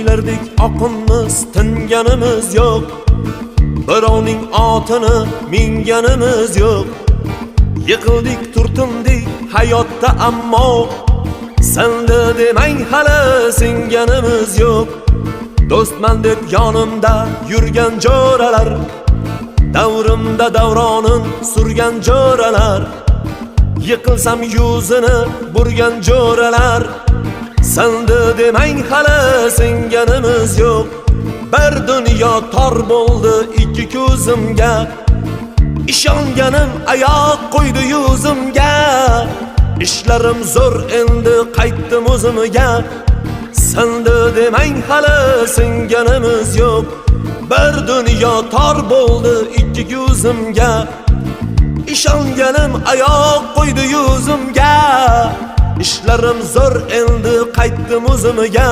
Suylardik oqinmiz, tinganimiz yo'q. Birovning otini minganimiz yo'q. Yiqildik, turtindik hayotda ammo senda demang hali singanimiz yo'q. Do'stman deb yonimda yurgan jo'ralar, davrimda davronin surgan jo'ralar, yiqilsam yuzini burgan jo'ralar, senda demang hali singanimiz yo'q. Bir dunyo tor bo'ldi ikki ko'zimga, ishonganim oyoq qo'ydi yuzimga. Ishlarim zo'r endi qaytdim o'zimga, senda demang hali singanimiz yo'q. Bir dunyo tor bo'ldi ikki ko'zimga, ishonganim oyoq qo'ydi yuzimga. Ishlarim zo'r endi qaytdim o'zimga,